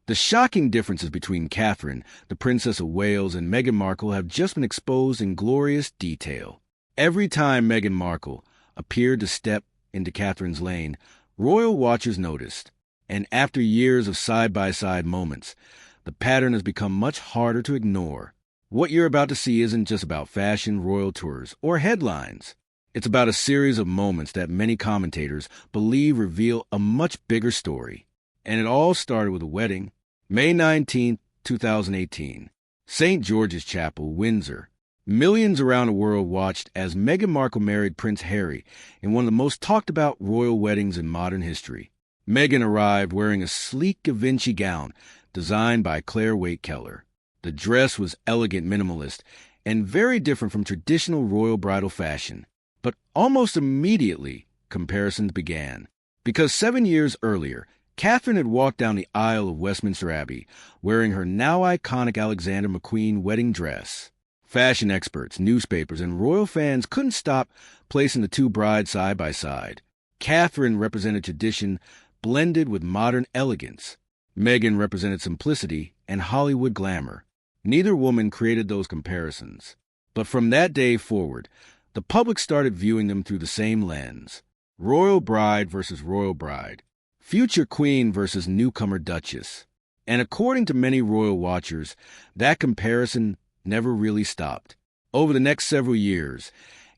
The shocking differences between Catherine, the Princess of Wales, and Meghan Markle have just been exposed in glorious detail. Every time Meghan Markle appeared to step into Catherine's lane, royal watchers noticed, and after years of side-by-side moments, the pattern has become much harder to ignore. What you're about to see isn't just about fashion, royal tours, or headlines. It's about a series of moments that many commentators believe reveal a much bigger story. And it all started with a wedding, May 19, 2018, St. George's Chapel, Windsor. Millions around the world watched as Meghan Markle married Prince Harry in one of the most talked-about royal weddings in modern history. Meghan arrived wearing a sleek Givenchy gown designed by Claire Waite-Keller. The dress was elegant minimalist and very different from traditional royal bridal fashion. But almost immediately, comparisons began. Because 7 years earlier, Catherine had walked down the aisle of Westminster Abbey wearing her now iconic Alexander McQueen wedding dress. Fashion experts, newspapers, and royal fans couldn't stop placing the two brides side by side. Catherine represented tradition blended with modern elegance. Meghan represented simplicity and Hollywood glamour. Neither woman created those comparisons. But from that day forward, the public started viewing them through the same lens. Royal bride versus royal bride. Future queen versus newcomer duchess. And according to many royal watchers, that comparison never really stopped. Over the next several years,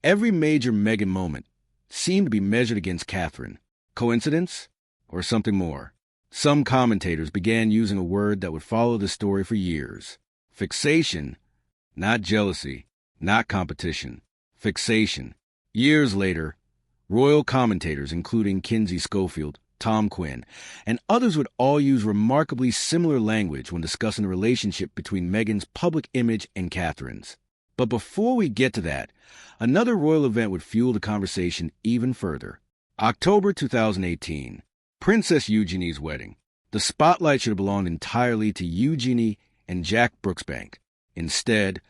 every major Meghan moment seemed to be measured against Catherine. Coincidence? Or something more? Some commentators began using a word that would follow the story for years. Fixation, not jealousy, not competition. Fixation. Years later, royal commentators, including Kinsey Schofield, Tom Quinn, and others would all use remarkably similar language when discussing the relationship between Meghan's public image and Catherine's. But before we get to that, another royal event would fuel the conversation even further. October 2018, Princess Eugenie's wedding. The spotlight should have belonged entirely to Eugenie and Jack Brooksbank. Instead,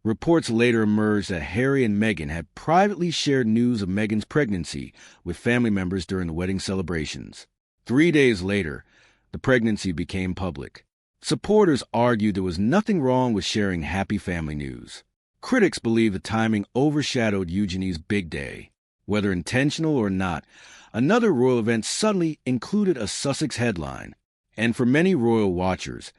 reports later emerged that Harry and Meghan had privately shared news of Meghan's pregnancy with family members during the wedding celebrations. 3 days later, the pregnancy became public. Supporters argued there was nothing wrong with sharing happy family news. Critics believe the timing overshadowed Eugenie's big day. Whether intentional or not, another royal event suddenly included a Sussex headline. And for many royal watchers,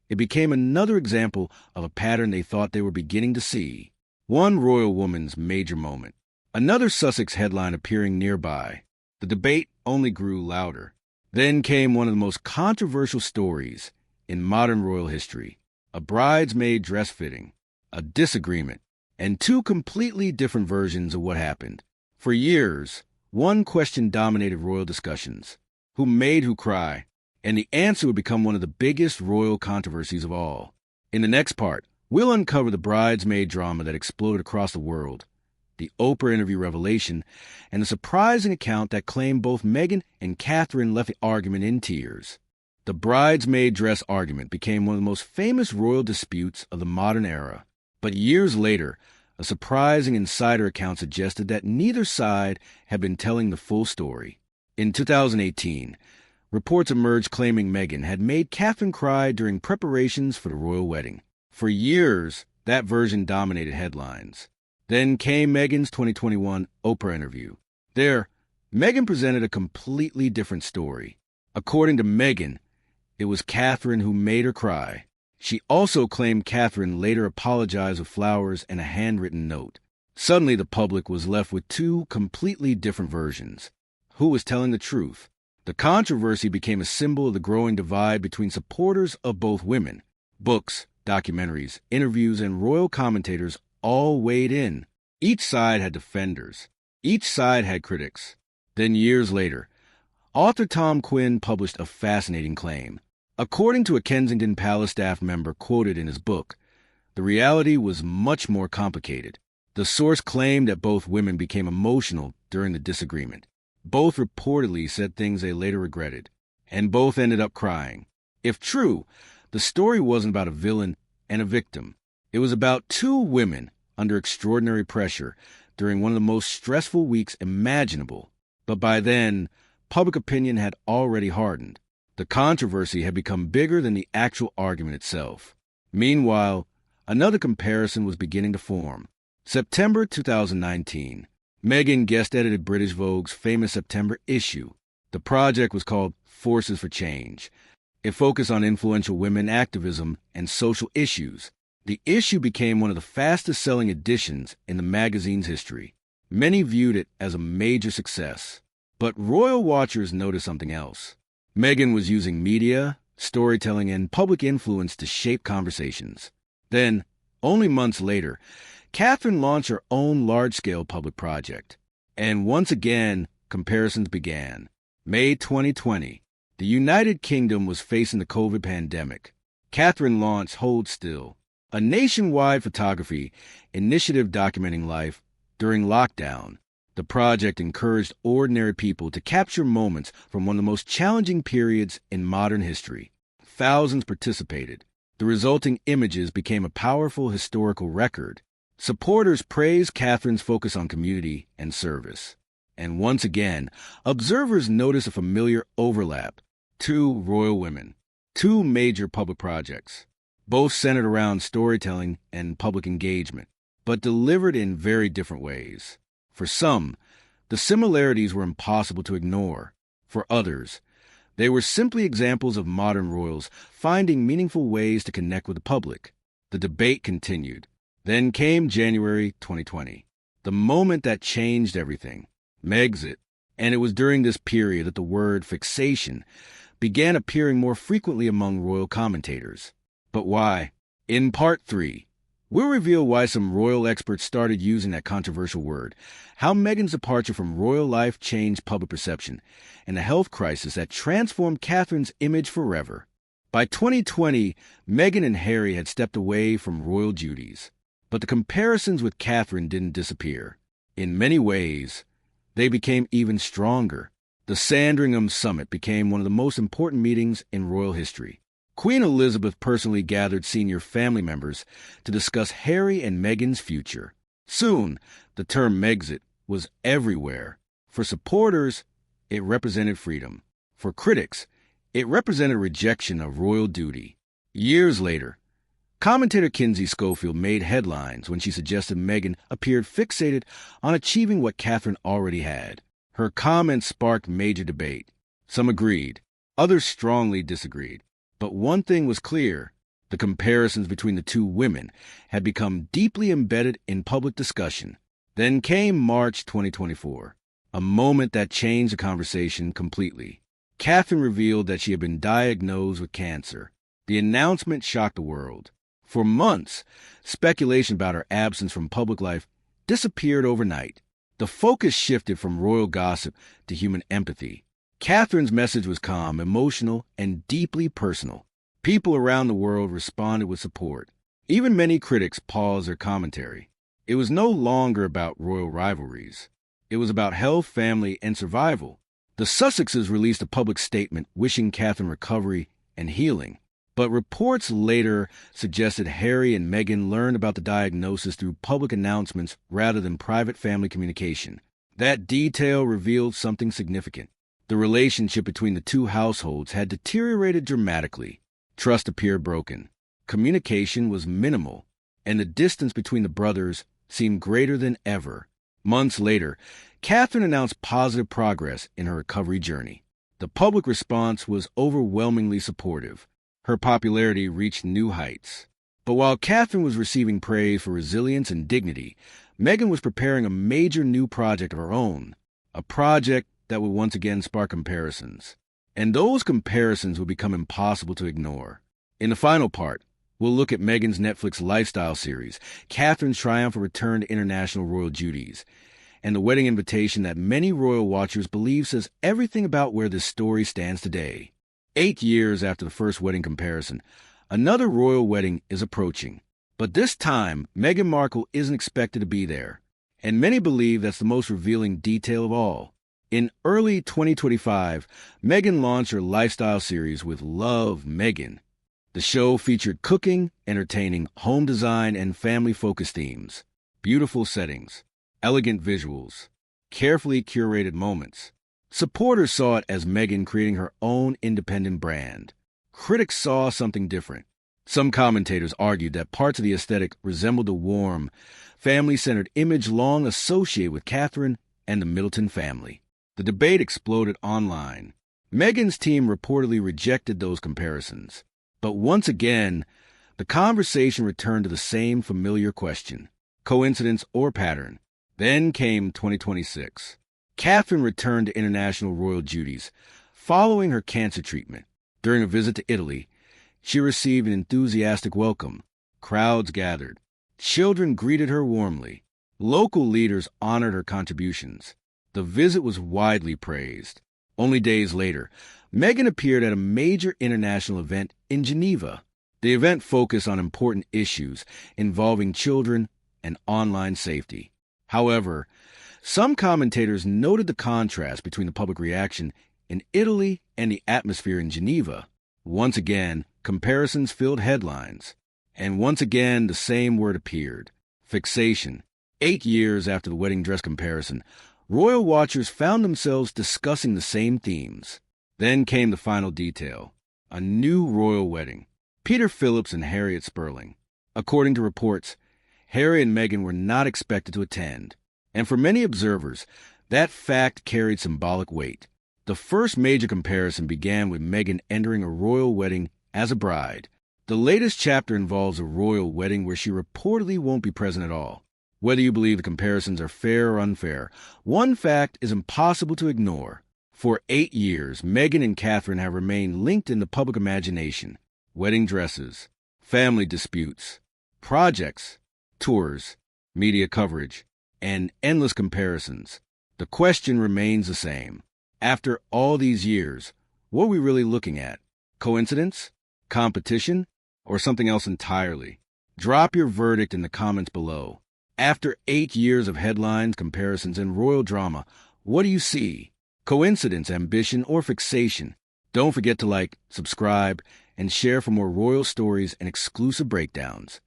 it became another example of a pattern they thought they were beginning to see. One royal woman's major moment. Another Sussex headline appearing nearby. The debate only grew louder. Then came one of the most controversial stories in modern royal history. A bridesmaid dress fitting, a disagreement, and two completely different versions of what happened. For years, one question dominated royal discussions. Who made who cry? And the answer would become one of the biggest royal controversies of all. In the next part, we'll uncover the bridesmaid drama that exploded across the world, the Oprah interview revelation, and the surprising account that claimed both Meghan and Catherine left the argument in tears. The bridesmaid dress argument became one of the most famous royal disputes of the modern era. But years later, a surprising insider account suggested that neither side had been telling the full story. In 2018, reports emerged claiming Meghan had made Catherine cry during preparations for the royal wedding. For years, that version dominated headlines. Then came Meghan's 2021 Oprah interview. There, Meghan presented a completely different story. According to Meghan, it was Catherine who made her cry. She also claimed Catherine later apologized with flowers and a handwritten note. Suddenly, the public was left with two completely different versions. Who was telling the truth? The controversy became a symbol of the growing divide between supporters of both women. Books, documentaries, interviews, and royal commentators all weighed in. Each side had defenders. Each side had critics. Then years later, author Tom Quinn published a fascinating claim. According to a Kensington Palace staff member quoted in his book, the reality was much more complicated. The source claimed that both women became emotional during the disagreement. Both reportedly said things they later regretted, and both ended up crying. If true, the story wasn't about a villain and a victim. It was about two women under extraordinary pressure during one of the most stressful weeks imaginable. But by then, public opinion had already hardened. The controversy had become bigger than the actual argument itself. Meanwhile, another comparison was beginning to form. September 2019, Meghan guest-edited British Vogue's famous September issue. The project was called Forces for Change. It focused on influential women activism and social issues. The issue became one of the fastest-selling editions in the magazine's history. Many viewed it as a major success. But royal watchers noticed something else. Meghan was using media, storytelling, and public influence to shape conversations. Then, only months later, Catherine launched her own large-scale public project. And once again, comparisons began. May 2020, the United Kingdom was facing the COVID pandemic. Catherine launched Hold Still, a nationwide photography initiative documenting life during lockdown. The project encouraged ordinary people to capture moments from one of the most challenging periods in modern history. Thousands participated. The resulting images became a powerful historical record. Supporters praised Catherine's focus on community and service. And once again, observers noticed a familiar overlap. Two royal women, two major public projects, both centered around storytelling and public engagement, but delivered in very different ways. For some, the similarities were impossible to ignore. For others, they were simply examples of modern royals finding meaningful ways to connect with the public. The debate continued. Then came January 2020, the moment that changed everything. Megxit. And it was during this period that the word fixation began appearing more frequently among royal commentators. But why? In Part 3, we'll reveal why some royal experts started using that controversial word, how Meghan's departure from royal life changed public perception, and a health crisis that transformed Catherine's image forever. By 2020, Meghan and Harry had stepped away from royal duties. But the comparisons with Catherine didn't disappear. In many ways, they became even stronger. The Sandringham Summit became one of the most important meetings in royal history. Queen Elizabeth personally gathered senior family members to discuss Harry and Meghan's future. Soon, the term Megxit was everywhere. For supporters, it represented freedom. For critics, it represented rejection of royal duty. Years later, commentator Kinsey Schofield made headlines when she suggested Meghan appeared fixated on achieving what Catherine already had. Her comments sparked major debate. Some agreed, others strongly disagreed. But one thing was clear. The comparisons between the two women had become deeply embedded in public discussion. Then came March 2024, a moment that changed the conversation completely. Catherine revealed that she had been diagnosed with cancer. The announcement shocked the world. For months, speculation about her absence from public life disappeared overnight. The focus shifted from royal gossip to human empathy. Catherine's message was calm, emotional, and deeply personal. People around the world responded with support. Even many critics paused their commentary. It was no longer about royal rivalries. It was about health, family, and survival. The Sussexes released a public statement wishing Catherine recovery and healing. But reports later suggested Harry and Meghan learned about the diagnosis through public announcements rather than private family communication. That detail revealed something significant. The relationship between the two households had deteriorated dramatically. Trust appeared broken. Communication was minimal, and the distance between the brothers seemed greater than ever. Months later, Catherine announced positive progress in her recovery journey. The public response was overwhelmingly supportive. Her popularity reached new heights. But while Catherine was receiving praise for resilience and dignity, Meghan was preparing a major new project of her own, a project that would once again spark comparisons. And those comparisons would become impossible to ignore. In the final part, we'll look at Meghan's Netflix lifestyle series, Catherine's triumphant return to international royal duties, and the wedding invitation that many royal watchers believe says everything about where this story stands today. 8 years after the first wedding comparison, another royal wedding is approaching. But this time, Meghan Markle isn't expected to be there. And many believe that's the most revealing detail of all. In early 2025, Meghan launched her lifestyle series with Love, Meghan. The show featured cooking, entertaining, home design, and family-focused themes, beautiful settings, elegant visuals, carefully curated moments. Supporters saw it as Meghan creating her own independent brand. Critics saw something different. Some commentators argued that parts of the aesthetic resembled the warm, family-centered image long associated with Catherine and the Middleton family. The debate exploded online. Meghan's team reportedly rejected those comparisons. But once again, the conversation returned to the same familiar question: coincidence or pattern? Then came 2026. Catherine returned to international royal duties following her cancer treatment. During a visit to Italy, she received an enthusiastic welcome. Crowds gathered. Children greeted her warmly. Local leaders honored her contributions. The visit was widely praised. Only days later, Meghan appeared at a major international event in Geneva. The event focused on important issues involving children and online safety. However, some commentators noted the contrast between the public reaction in Italy and the atmosphere in Geneva. Once again, comparisons filled headlines. And once again, the same word appeared: fixation. 8 years after the wedding dress comparison, royal watchers found themselves discussing the same themes. Then came the final detail: a new royal wedding. Peter Phillips and Harriet Spurling. According to reports, Harry and Meghan were not expected to attend. And for many observers, that fact carried symbolic weight. The first major comparison began with Meghan entering a royal wedding as a bride. The latest chapter involves a royal wedding where she reportedly won't be present at all. Whether you believe the comparisons are fair or unfair, one fact is impossible to ignore. For 8 years, Meghan and Catherine have remained linked in the public imagination. Wedding dresses, family disputes, projects, tours, media coverage, and endless comparisons. The question remains the same. After all these years, what are we really looking at? Coincidence? Competition? Or something else entirely? Drop your verdict in the comments below. After 8 years of headlines, comparisons, and royal drama, what do you see? Coincidence, ambition, or fixation? Don't forget to like, subscribe, and share for more royal stories and exclusive breakdowns.